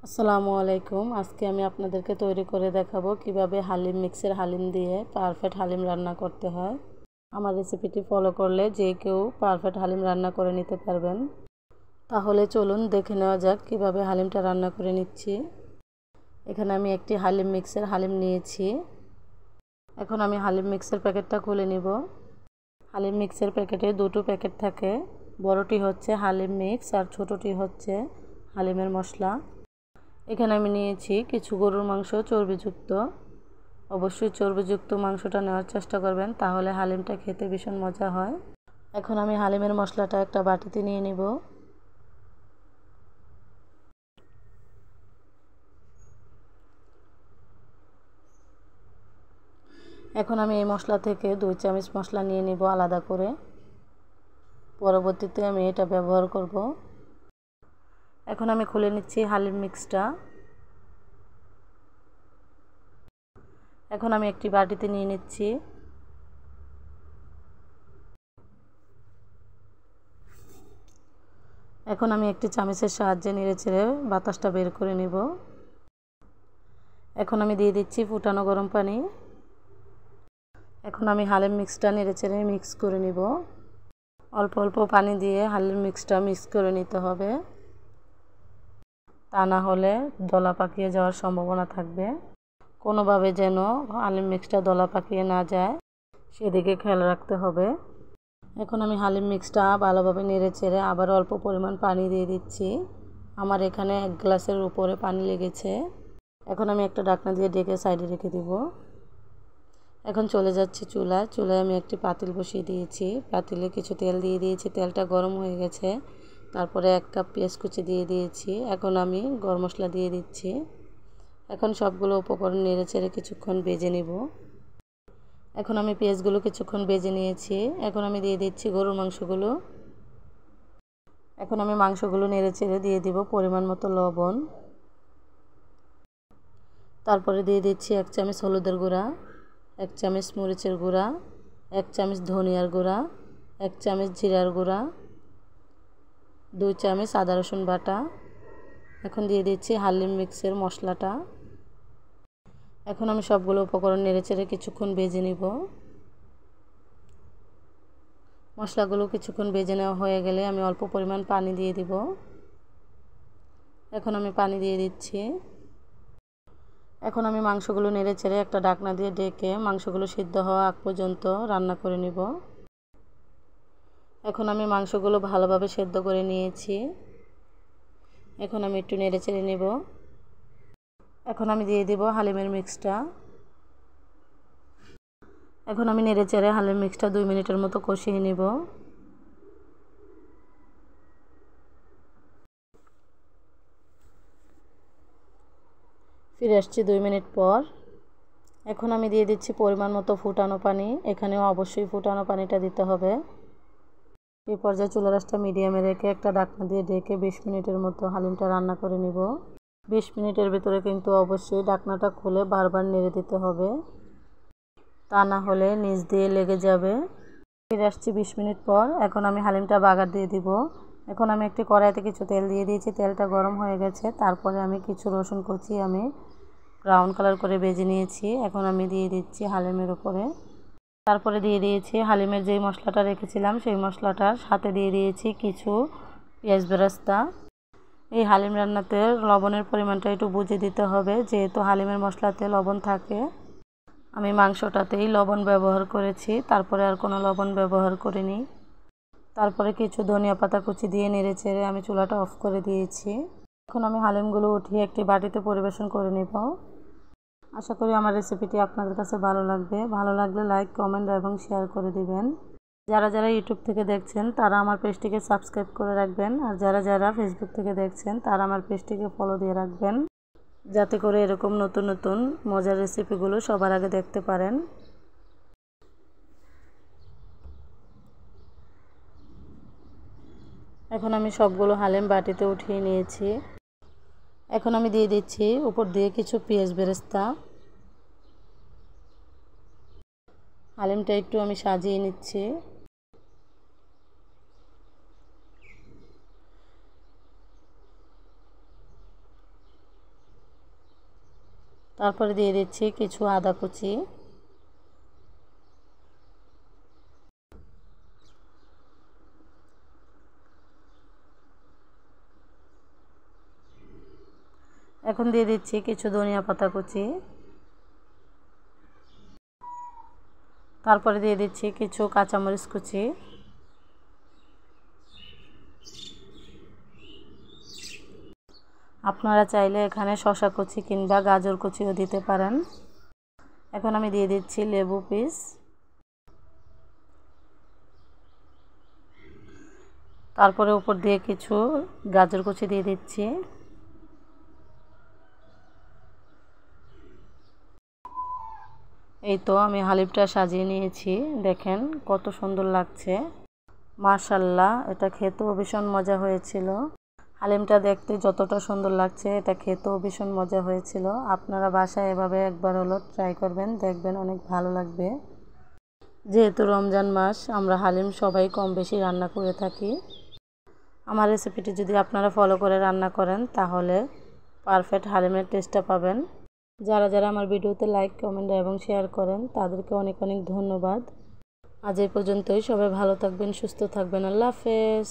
আসসালামু আলাইকুম। আজকে আমি আপনাদেরকে তৈরি করে দেখাবো কিভাবে হালিম মিক্সের হালিম দিয়ে পারফেক্ট হালিম রান্না করতে হয়। আমার রেসিপিটি ফলো করলে যে কেউ পারফেক্ট হালিম রান্না করে নিতে পারবেন। তাহলে চলুন দেখে নেওয়া যাক কিভাবে হালিমটা রান্না করে নিচ্ছি। এখানে আমি একটি হালিম মিক্সের হালিম নিয়েছি। এখন আমি হালিম মিক্সের প্যাকেটটা খুলে নিব। হালিম মিক্সের প্যাকেটে দুটো প্যাকেট থাকে। বড়টি হচ্ছে হালিম মিক্স আর ছোটটি হচ্ছে হালিমের মশলা। এখানে আমি নিয়েছি কিছু গরুর মাংস চর্বিযুক্ত। অবশ্যই চর্বিযুক্ত মাংসটা নেওয়ার চেষ্টা করবেন, তাহলে হালিমটা খেতে ভীষণ মজা হয়। এখন আমি হালিমের মশলাটা একটা বাটিতে নিয়ে নিব। এখন আমি এই মশলা থেকে 2 চামচ মশলা নিয়ে নিব আলাদা করে। পরবর্তীতে আমি এটা ব্যবহার করব। এখন আমি খুলে নিচ্ছি হালিম মিক্সটা। এখন আমি একটি বাটিতে নিয়ে নিচ্ছি। এখন আমি একটি চামচের সাহায্যে নেড়েচেড়ে বাতাসটা বের করে নিব। এখন আমি দিয়ে দিচ্ছি ফুটানো গরম পানি। এখন আমি হালিম মিক্সটা নেড়েচেড়ে মিক্স করে নিব। অল্প অল্প পানি দিয়ে হালিম মিক্সটা মিক্স করে নিতে হবে, তা না হলে দলা পাকিয়ে যাওয়ার সম্ভাবনা থাকবে। কোনোভাবে যেন হালিম মিক্সটা দলা পাকিয়ে না যায়, সেদিকে খেয়াল রাখতে হবে। এখন আমি হালিম মিক্সটা ভালোভাবে নেড়েচেড়ে আবার অল্প পরিমাণ পানি দিয়ে দিচ্ছি। আমার এখানে 1 গ্লাসের উপরে পানি লেগেছে। এখন আমি একটা ঢাকনা দিয়ে ঢেকে সাইডে রেখে দিব। এখন চলে যাচ্ছি চুলায় আমি একটি পাতিল বসিয়ে দিয়েছি। পাতিলে কিছু তেল দিয়ে দিয়েছি, তেলটা গরম হয়ে গেছে। তারপরে 1 কাপ পেঁয়াজ কুচি দিয়ে দিয়েছি। এখন আমি গরম মশলা দিয়ে দিচ্ছি। এখন সবগুলো উপকরণ নেড়েচেড়ে কিছুক্ষণ ভেজে নেব। এখন আমি পেঁয়াজগুলো কিছুক্ষণ ভেজে নিয়েছি। এখন আমি দিয়ে দিচ্ছি গরুর মাংসগুলো। এখন আমি মাংসগুলো নেড়েচেড়ে দিয়ে দিব পরিমাণ মতো লবণ। তারপরে দিয়ে দিচ্ছি 1 চামচ হলুদের গুঁড়া, 1 চামচ মরিচের গুঁড়া, 1 চামচ ধনিয়ার গুঁড়া, 1 চামচ জিরার গুঁড়া, 2 চামচ আদা রসুন বাটা। এখন দিয়ে দিচ্ছি হালিম মিক্সের মশলাটা। এখন আমি সবগুলো উপকরণ নেড়েচেড়ে কিছুক্ষণ ভেজে নিব। মশলাগুলো কিছুক্ষণ ভেজে নেওয়া হয়ে গেলে আমি অল্প পরিমাণ পানি দিয়ে দিব। এখন আমি পানি দিয়ে দিচ্ছি। এখন আমি মাংসগুলো নেড়েচেড়ে একটা ঢাকনা দিয়ে ঢেকে মাংসগুলো সিদ্ধ হওয়া আগ পর্যন্ত রান্না করে নিব। এখন আমি মাংসগুলো ভালোভাবে সেদ্ধ করে নিয়েছি। এখন আমি একটু নেড়েচেড়ে নেব। এখন আমি দিয়ে দিব হালিমের মিক্সটা। এখন আমি নেড়েচেড়ে হালিম মিক্সটা 2 মিনিটের মতো কষিয়ে নিব। ফিরে আসছি 2 মিনিট পর। এখন আমি দিয়ে দিচ্ছি পরিমাণ মতো ফুটানো পানি। এখানেও অবশ্যই ফুটানো পানিটা দিতে হবে। এই পর্যায়ে চুলার আঁচটা মিডিয়ামে রেখে একটা ঢাকনা দিয়ে ঢেকে 20 মিনিটের মতো হালিমটা রান্না করে নিব। 20 মিনিটের ভিতরে কিন্তু অবশ্যই ঢাকনাটা খুলে বারবার নেড়ে দিতে হবে, তা না হলে নিচ দিয়ে লেগে যাবে। ফিরে আসছি 20 মিনিট পর। এখন আমি হালিমটা বাগার দিয়ে দিব। এখন আমি একটি কড়াইতে কিছু তেল দিয়ে দিয়েছি, তেলটা গরম হয়ে গেছে। তারপরে আমি কিছু রসুন কুচি আমি ব্রাউন কালার করে ভেজে নিয়েছি। এখন আমি দিয়ে দিচ্ছি হালিমের উপরে। তারপরে দিয়ে দিয়েছি হালিমের যেই মশলাটা রেখেছিলাম সেই মশলাটার সাথে দিয়ে দিয়েছি কিছু পেঁয়াজ বেরেস্তা। এই হালিম রান্নাতে লবণের পরিমাণটা একটু বুঝে দিতে হবে, যেহেতু হালিমের মশলাতে লবণ থাকে। আমি মাংসটাতেই লবণ ব্যবহার করেছি, তারপরে আর কোনো লবণ ব্যবহার করিনি। তারপরে কিছু ধনিয়া পাতা কুচি দিয়ে নেড়েচেড়ে আমি চুলাটা অফ করে দিয়েছি। এখন আমি হালিমগুলো উঠিয়ে একটি বাটিতে পরিবেশন করে নেব। আশা করি আমার রেসিপিটি আপনাদের কাছে ভালো লাগবে। ভালো লাগলে লাইক, কমেন্ট এবং শেয়ার করে দিবেন। যারা যারা ইউটিউব থেকে দেখছেন তারা আমার পেজটিকে সাবস্ক্রাইব করে রাখবেন, আর যারা যারা ফেসবুক থেকে দেখছেন তারা আমার পেজটিকে ফলো দিয়ে রাখবেন, যাতে করে এরকম নতুন নতুন মজার রেসিপিগুলো সবার আগে দেখতে পারেন। এখন আমি সবগুলো হালিম বাটিতে উঠিয়ে নিয়েছি। এখন আমি দিয়ে দিচ্ছি উপর দিয়ে কিছু পেঁয়াজ বেরেস্তা। হালিমটা একটু আমি সাজিয়ে নিচ্ছি। তারপরে দিয়ে দিচ্ছি কিছু আদা কুচি, এখন দিয়ে দিচ্ছি কিছু ধনিয়া পাতা কুচি, তারপরে দিয়ে দিচ্ছি কিছু কাঁচামরিচ কুচি, আপনারা চাইলে এখানে শসা কুচি কিংবা গাজর কুচিও দিতে পারেন। এখন আমি দিয়ে দিচ্ছি লেবু পিস, তারপরে উপর দিয়ে কিছু গাজর কুচি দিয়ে দিচ্ছি। এই তো আমি হালিমটা সাজিয়ে নিয়েছি, দেখেন কত সুন্দর লাগছে, মাশাআল্লাহ। এটা খেতেও ভীষণ মজা হয়েছিল। হালিমটা দেখতে যতটা সুন্দর লাগছে এটা খেতেও ভীষণ মজা হয়েছিল। আপনারা বাসায় এভাবে একবার হলো ট্রাই করবেন, দেখবেন অনেক ভালো লাগবে। যেহেতু রমজান মাস, আমরা হালিম সবাই কম বেশি রান্না করে থাকি। আমার রেসিপিটি যদি আপনারা ফলো করে রান্না করেন তাহলে পারফেক্ট হালিমের টেস্টটা পাবেন। যারা যারা আমার ভিডিওতে লাইক, কমেন্ট এবং শেয়ার করেন তাদেরকে অনেক অনেক ধন্যবাদ। আজ এই পর্যন্তই। সবাই ভালো থাকবেন, সুস্থ থাকবেন। আল্লাহ হাফেজ।